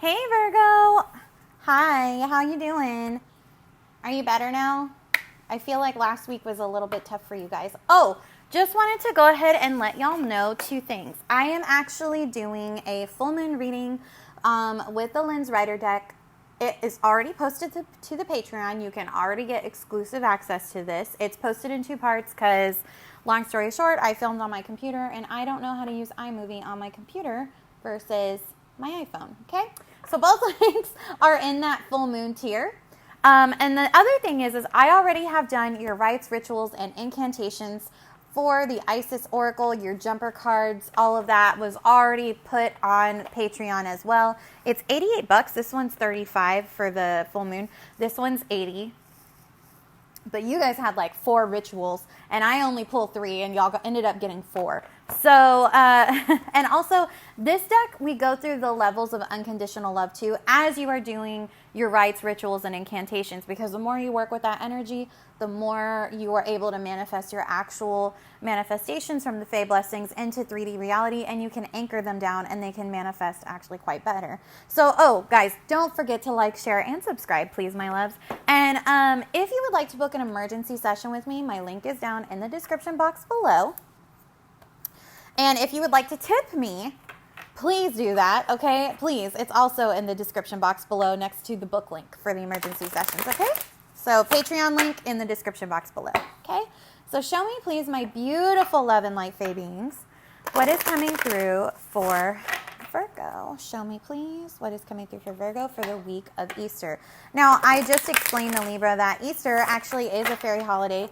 Hey Virgo. Hi, how you doing? Are you better now? I feel like last week was a little bit tough for you guys. Oh, just wanted to go ahead and let y'all know two things. I am actually doing a full moon reading with the Lens Rider deck. It is already posted to the Patreon. You can already get exclusive access to this. It's posted in two parts because, long story short, I filmed on my computer and I don't know how to use iMovie on my computer versus my iPhone. Okay? So both links are in that full moon tier. And the other thing is I already have done your rites, rituals, and incantations for the Isis Oracle, your jumper cards, all of that was already put on Patreon as well. It's $88. This one's $35 for the full moon. This one's $80. But you guys had like 4 rituals, and I only pulled 3, and y'all ended up getting 4. So, and also, this deck, we go through the levels of unconditional love too, as you are doing your rites, rituals, and incantations, because the more you work with that energy, the more you are able to manifest your actual manifestations from the Fae blessings into 3D reality, and you can anchor them down, and they can manifest actually quite better. So, oh, guys, don't forget to like, share, and subscribe, please, my loves. And if you would like to book an emergency session with me, my link is down in the description box below. And if you would like to tip me, please do that, okay? Please. It's also in the description box below next to the book link for the emergency sessions, okay? So Patreon link in the description box below, okay? So show me, please, my beautiful love and light Fae beings, what is coming through for Virgo. Show me, please, what is coming through for Virgo for the week of Easter. Now, I just explained to Libra that Easter actually is a fairy holiday.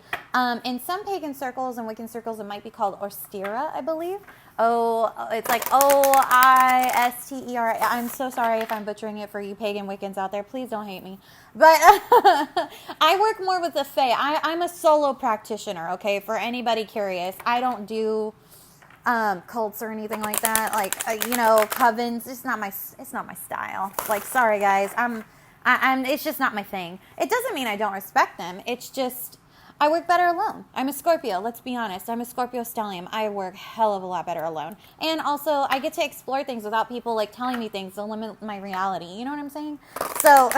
In some pagan circles and Wiccan circles, it might be called Ostera, I believe. Oh, it's like Oistera. I'm so sorry if I'm butchering it for you pagan Wiccans out there. Please don't hate me. But I work more with the Fae. I'm a solo practitioner, okay? For anybody curious, I don't do cults or anything like that. Like covens. It's not my style. Like, sorry guys, I'm. It's just not my thing. It doesn't mean I don't respect them. It's just I work better alone. I'm a Scorpio. Let's be honest. I'm a Scorpio stellium. I work hell of a lot better alone. And also, I get to explore things without people like telling me things to limit my reality. You know what I'm saying? So,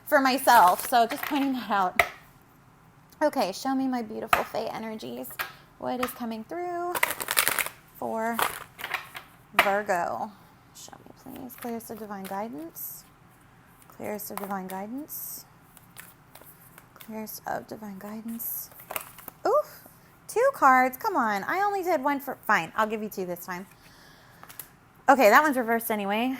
for myself. So, just pointing that out. Okay, show me my beautiful Fae energies. What is coming through for Virgo? Show me, please. Clearest of divine guidance. Clearest of divine guidance. Clearest of divine guidance. Oof. 2 cards. Come on. I only did 1 for... Fine. I'll give you 2 this time. Okay, that one's reversed anyway.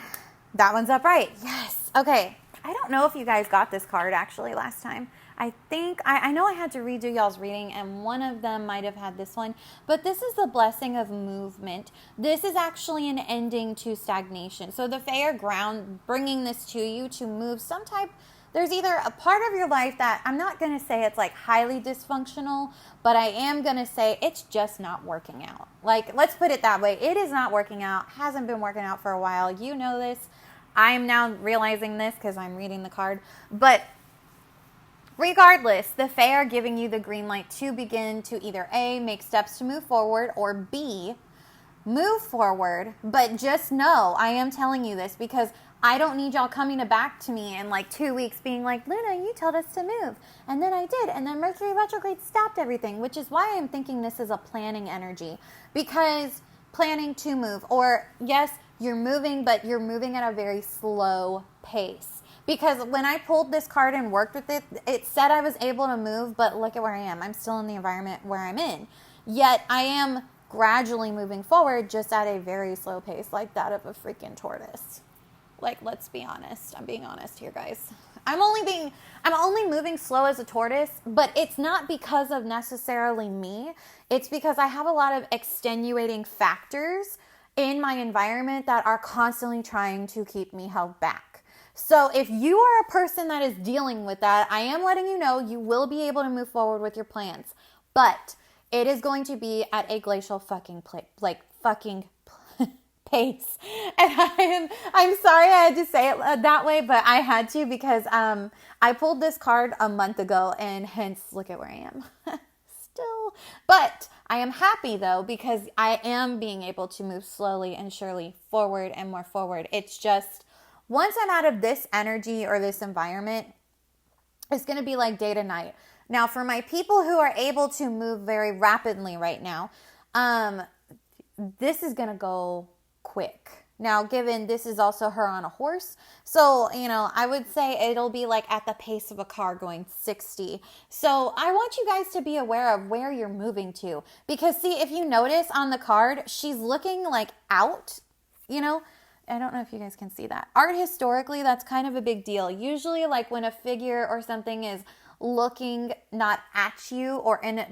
That one's upright. Yes. Okay. I don't know if you guys got this card actually last time. I think, I know I had to redo y'all's reading, and one of them might have had this one, but this is the blessing of movement. This is actually an ending to stagnation. So the Fae are ground bringing this to you to move some type. There's either a part of your life that I'm not going to say it's like highly dysfunctional, but I am going to say it's just not working out. Like, let's put it that way. It is not working out. Hasn't been working out for a while. You know this. I'm now realizing this because I'm reading the card. But regardless, the Fae are giving you the green light to begin to either A, make steps to move forward, or B, move forward. But just know, I am telling you this because I don't need y'all coming back to me in like 2 weeks being like, Luna, you told us to move. And then I did. And then Mercury retrograde stopped everything, which is why I'm thinking this is a planning energy. Because planning to move, or yes, you're moving, but you're moving at a very slow pace. Because when I pulled this card and worked with it, it said I was able to move, but look at where I am. I'm still in the environment where I'm in. Yet I am gradually moving forward, just at a very slow pace, like that of a freaking tortoise. Like, let's be honest. I'm being honest here, guys. I'm only moving slow as a tortoise, but it's not because of necessarily me. It's because I have a lot of extenuating factors in my environment that are constantly trying to keep me held back. So if you are a person that is dealing with that, I am letting you know you will be able to move forward with your plans, but it is going to be at a glacial fucking pace. And I'm sorry I had to say it that way, but I had to because I pulled this card a month ago, and hence look at where I am. Still, but I am happy though because I am being able to move slowly and surely forward and more forward. It's just Once I'm out of this energy or this environment, it's going to be like day to night. Now, for my people who are able to move very rapidly right now, this is going to go quick. Now, given this is also her on a horse, so, I would say it'll be like at the pace of a car going 60. So I want you guys to be aware of where you're moving to. Because see, if you notice on the card, she's looking like out, I don't know if you guys can see that. Art historically, that's kind of a big deal. Usually like when a figure or something is looking not at you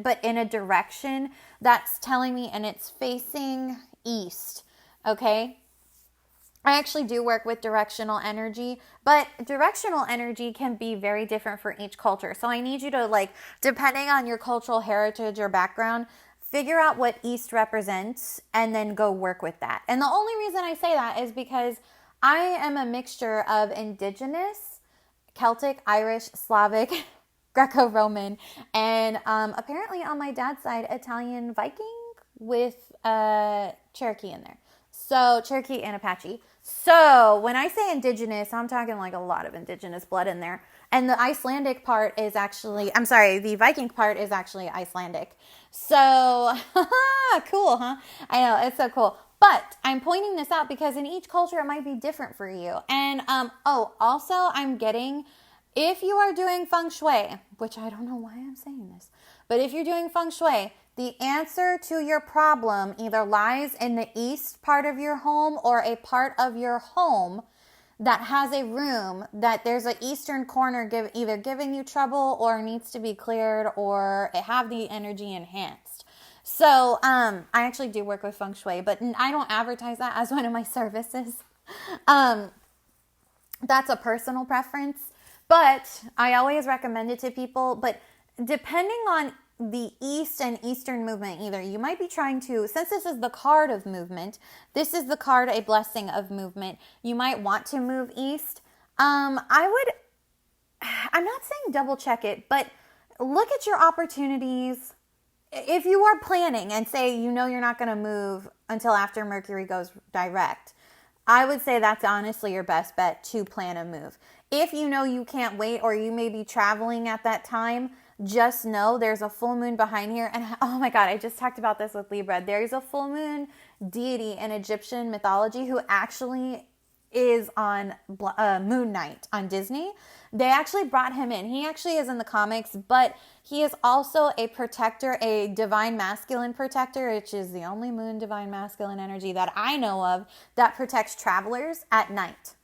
but in a direction, that's telling me, and it's facing east, okay? I actually do work with directional energy, but directional energy can be very different for each culture. So I need you to, depending on your cultural heritage or background, figure out what East represents and then go work with that. And the only reason I say that is because I am a mixture of indigenous, Celtic, Irish, Slavic, Greco-Roman, and apparently on my dad's side, Italian Viking with Cherokee in there. So Cherokee and Apache. So when I say indigenous, I'm talking like a lot of indigenous blood in there. And the Icelandic part is actually, the Viking part is actually Icelandic. So, cool, huh? I know, it's so cool. But I'm pointing this out because in each culture, it might be different for you. And, also I'm getting, if you are doing feng shui, which I don't know why I'm saying this, but if you're doing feng shui, the answer to your problem either lies in the east part of your home or a part of your home that has a room that there's an eastern corner either giving you trouble or needs to be cleared or have the energy enhanced. So I actually do work with feng shui, but I don't advertise that as one of my services. That's a personal preference, but I always recommend it to people. But depending on the East and Eastern movement, either you might be trying to, since this is the card of movement, this is the card, a blessing of movement, you might want to move East. I'm not saying double check it, but look at your opportunities. If you are planning and say, you're not going to move until after Mercury goes direct, I would say that's honestly your best bet to plan a move. If you can't wait or you may be traveling at that time, just know there's a full moon behind here. And oh my God, I just talked about this with Libra. There's a full moon deity in Egyptian mythology who actually is on Moon Night on Disney. They actually brought him in. He actually is in the comics, but he is also a protector, a divine masculine protector, which is the only moon divine masculine energy that I know of that protects travelers at night.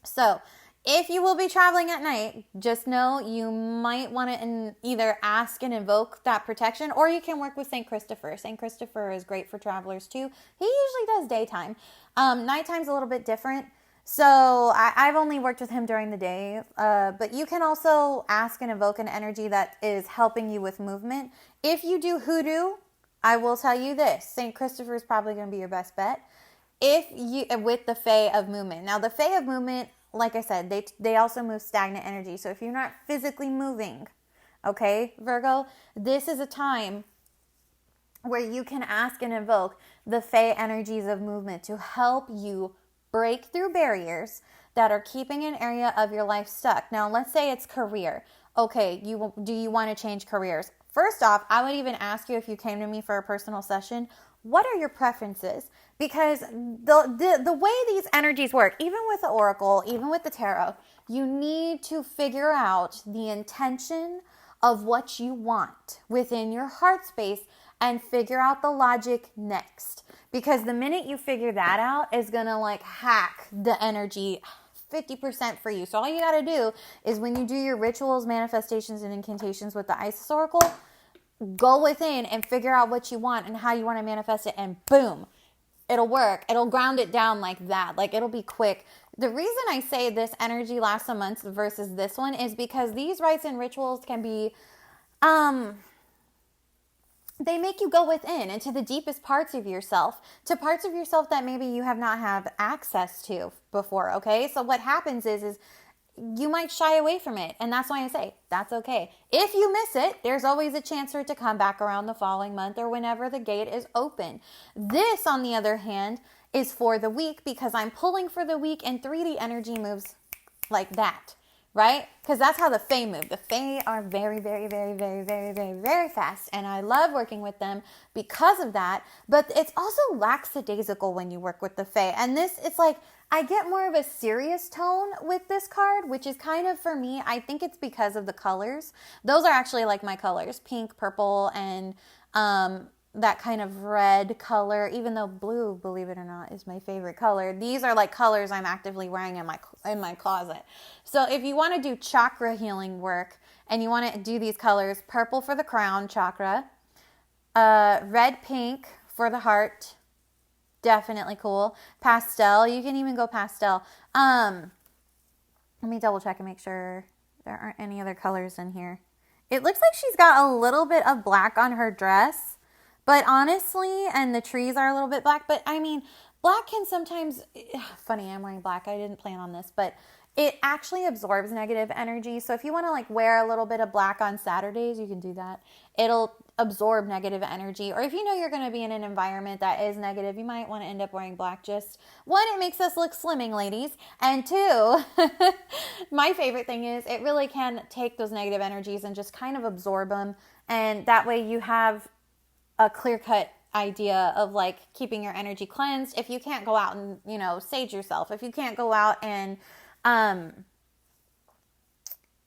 So if you will be traveling at night, just know you might want to either ask and invoke that protection, or you can work with St. Christopher. St. Christopher is great for travelers too. He usually does daytime. Nighttime's a little bit different. So I've only worked with him during the day, but you can also ask and invoke an energy that is helping you with movement. If you do hoodoo, I will tell you this, St. Christopher is probably going to be your best bet. With the Fae of Movement. Now the Fae of Movement, like I said, they also move stagnant energy. So if you're not physically moving, okay, Virgo, this is a time where you can ask and invoke the Fae energies of movement to help you break through barriers that are keeping an area of your life stuck. Now, let's say it's career. Okay, do you want to change careers? First off, I would even ask you, if you came to me for a personal session, what are your preferences? Because the way these energies work, even with the oracle, even with the tarot, you need to figure out the intention of what you want within your heart space and figure out the logic next. Because the minute you figure that out is going to hack the energy 50% for you. So all you got to do is when you do your rituals, manifestations, and incantations with the Isis Oracle, go within and figure out what you want and how you want to manifest it, and boom, it'll work. It'll ground it down like that. It'll be quick. The reason I say this energy lasts a month versus this one is because these rites and rituals can be, they make you go within into the deepest parts of yourself, to parts of yourself that maybe you have not had access to before, okay? So what happens is you might shy away from it, and that's why I say that's okay. If you miss it, there's always a chance for it to come back around the following month or whenever the gate is open. This, on the other hand, is for the week because I'm pulling for the week, and 3D energy moves like that, right? Because that's how the Fae move. The Fae are very, very, very, very, very, very, very fast, and I love working with them because of that. But it's also lackadaisical when you work with the Fae, and this, it's like I get more of a serious tone with this card, which is kind of, for me, I think it's because of the colors. Those are actually like my colors: pink, purple, and that kind of red color, even though blue, believe it or not, is my favorite color. These are like colors I'm actively wearing in my closet. So if you want to do chakra healing work and you want to do these colors: purple for the crown chakra, red, pink for the heart, definitely cool. Pastel, you can even go pastel. Let me double check and make sure there aren't any other colors in here. It looks like she's got a little bit of black on her dress. But honestly, and the trees are a little bit black, but I mean, black can sometimes, funny, I'm wearing black. I didn't plan on this, but it actually absorbs negative energy. So if you want to like wear a little bit of black on Saturdays, you can do that. It'll absorb negative energy. Or if you know you're going to be in an environment that is negative, you might want to end up wearing black. Just one, it makes us look slimming, ladies. And two, my favorite thing is it really can take those negative energies and just kind of absorb them. And that way you have a clear-cut idea of like keeping your energy cleansed. If you can't go out and, you know, sage yourself, if you can't go out and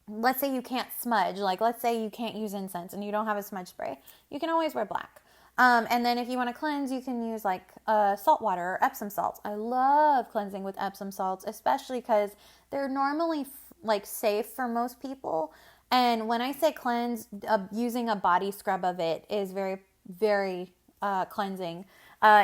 let's say you can't smudge, like let's say you can't use incense and you don't have a smudge spray, you can always wear black. And then if you want to cleanse, you can use like salt water or Epsom salts. I love cleansing with Epsom salts, especially because they're normally like safe for most people. And when I say cleanse, using a body scrub of it is very cleansing.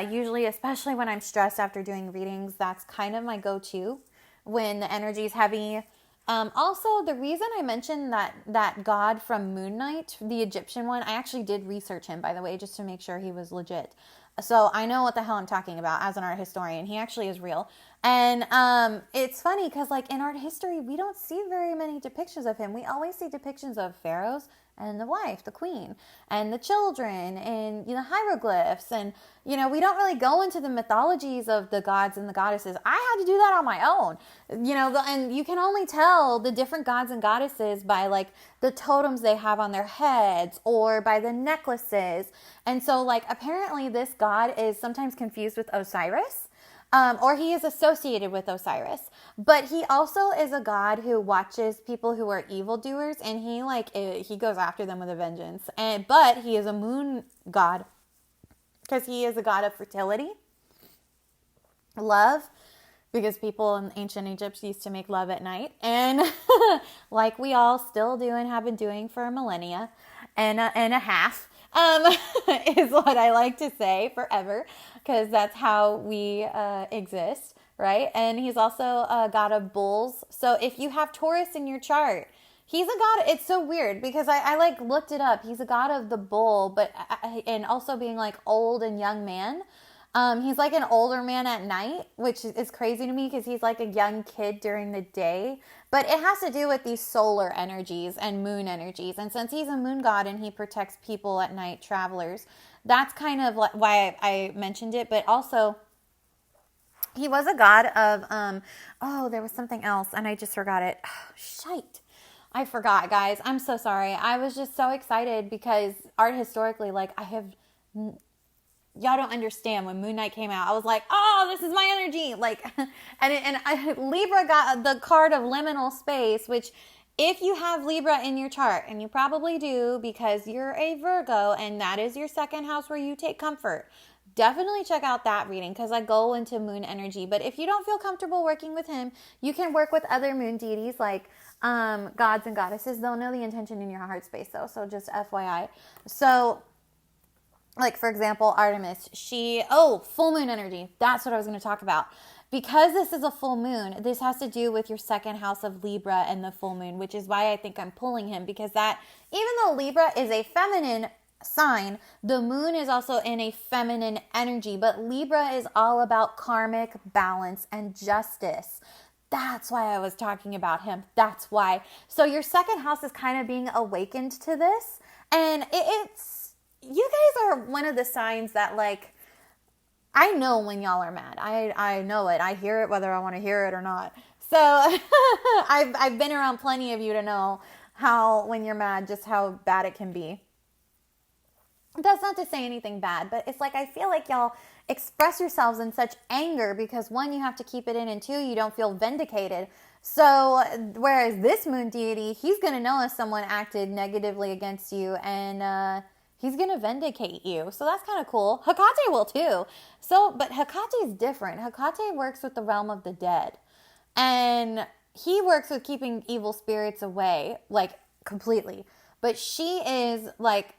Usually, especially when I'm stressed after doing readings, that's kind of my go-to when the energy is heavy. Also, the reason I mentioned that god from Moon Knight, the Egyptian one, I actually did research him, by the way, just to make sure he was legit. So I know what the hell I'm talking about as an art historian. He actually is real. And it's funny because like in art history, we don't see very many depictions of him. We always see depictions of pharaohs and the wife, the queen, and the children, and, you know, hieroglyphs. And, you know, we don't really go into the mythologies of the gods and the goddesses. I had to do that on my own, you know, and you can only tell the different gods and goddesses by like the totems they have on their heads or by the necklaces. And so like apparently this god is sometimes confused with Osiris. Or he is associated with Osiris, but he also is a god who watches people who are evildoers, and he goes after them with a vengeance. But he is a moon god because he is a god of fertility, love, because people in ancient Egypt used to make love at night, and like we all still do and have been doing for a millennia and a half. Is what I like to say, forever, because that's how we exist, right? And he's also a god of bulls. So if you have Taurus in your chart, he's a god. It's so weird because I like looked it up. He's a god of the bull, but and also being like old and young man. He's like an older man at night, which is crazy to me because he's like a young kid during the day. But it has to do with these solar energies and moon energies. And since he's a moon god and he protects people at night, travelers, that's kind of why I mentioned it. But also, he was a god of, there was something else and I just forgot it. Oh, shite. I forgot, guys. I'm so sorry. I was just so excited because art historically, like y'all don't understand. When Moon Knight came out, I was like, oh, this is my energy. Like, Libra got the card of liminal space, which if you have Libra in your chart, and you probably do because you're a Virgo and that is your second house where you take comfort, definitely check out that reading because I go into moon energy. But if you don't feel comfortable working with him, you can work with other moon deities like gods and goddesses. They'll know the intention in your heart space though. So just FYI. So like, for example, Artemis, full moon energy. That's what I was going to talk about. Because this is a full moon, this has to do with your second house of Libra and the full moon, which is why I think I'm pulling him. Because that, even though Libra is a feminine sign, the moon is also in a feminine energy. But Libra is all about karmic balance and justice. That's why I was talking about him. That's why. So your second house is kind of being awakened to this. And it's... You guys are one of the signs that, like, I know when y'all are mad. I know it. I hear it whether I want to hear it or not. So I've been around plenty of you to know how when you're mad, just how bad it can be. That's not to say anything bad, but it's like I feel like y'all express yourselves in such anger because one, you have to keep it in, and two, you don't feel vindicated. So whereas this moon deity, he's going to know if someone acted negatively against you, and he's going to vindicate you. So that's kind of cool. Hecate will too. So, but Hecate is different. Hecate works with the realm of the dead, and he works with keeping evil spirits away, like completely. But she is like,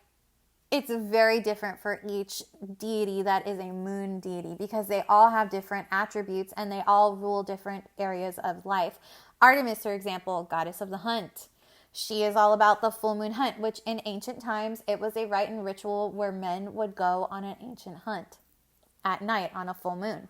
it's very different for each deity that is a moon deity because they all have different attributes and they all rule different areas of life. Artemis, for example, goddess of the hunt. She is all about the full moon hunt, which in ancient times, it was a rite and ritual where men would go on an ancient hunt at night on a full moon.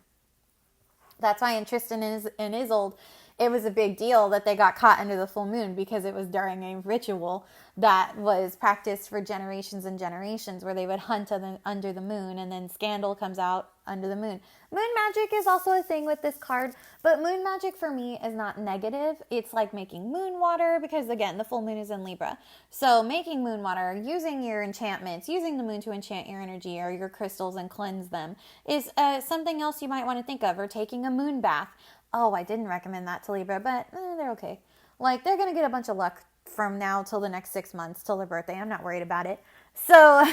That's why in Tristan and Isolde, it was a big deal that they got caught under the full moon because it was during a ritual that was practiced for generations and generations where they would hunt under the moon, and then scandal comes out under the moon. Moon magic is also a thing with this card, but moon magic for me is not negative. It's like making moon water because, again, the full moon is in Libra. So making moon water, using your enchantments, using the moon to enchant your energy or your crystals and cleanse them is something else you might want to think of, or taking a moon bath. Oh, I didn't recommend that to Libra, but they're okay. Like, they're going to get a bunch of luck from now till the next 6 months, till their birthday. I'm not worried about it. So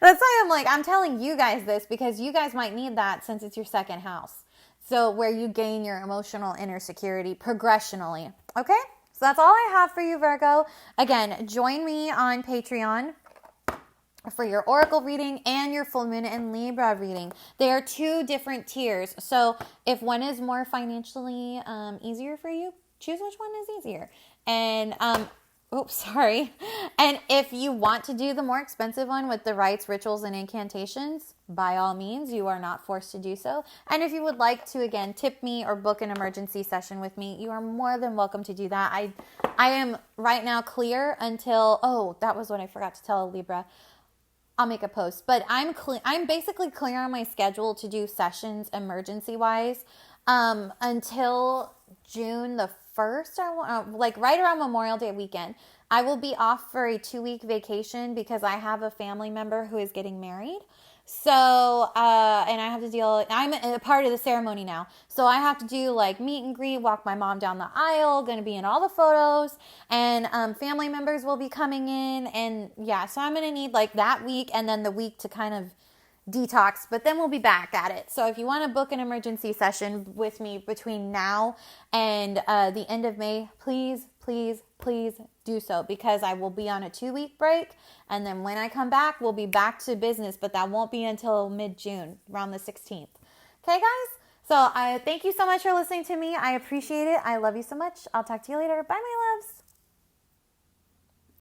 that's why I'm telling you guys this, because you guys might need that since it's your second house. So where you gain your emotional inner security progressionally. Okay? So that's all I have for you, Virgo. Again, join me on Patreon for your oracle reading and your full moon and Libra reading. They are two different tiers. So if one is more financially easier for you, choose which one is easier. And and if you want to do the more expensive one with the rites, rituals, and incantations, by all means, you are not forced to do so. And if you would like to, again, tip me or book an emergency session with me, you are more than welcome to do that. I am right now clear until, that was what I forgot to tell Libra. I'll make a post, but I'm basically clear on my schedule to do sessions emergency wise until June the 1st, like right around Memorial Day weekend. I will be off for a 2-week vacation because I have a family member who is getting married. So, and I have to I'm a part of the ceremony now. So I have to do like meet and greet, walk my mom down the aisle, going to be in all the photos, and family members will be coming in. And yeah, so I'm going to need like that week and then the week to kind of detox, but then we'll be back at it. So if you want to book an emergency session with me between now and the end of May, please do so, because I will be on a 2-week break, and then when I come back, we'll be back to business, but that won't be until mid-June, around the 16th. Okay, guys? So I thank you so much for listening to me. I appreciate it. I love you so much. I'll talk to you later. Bye, my loves.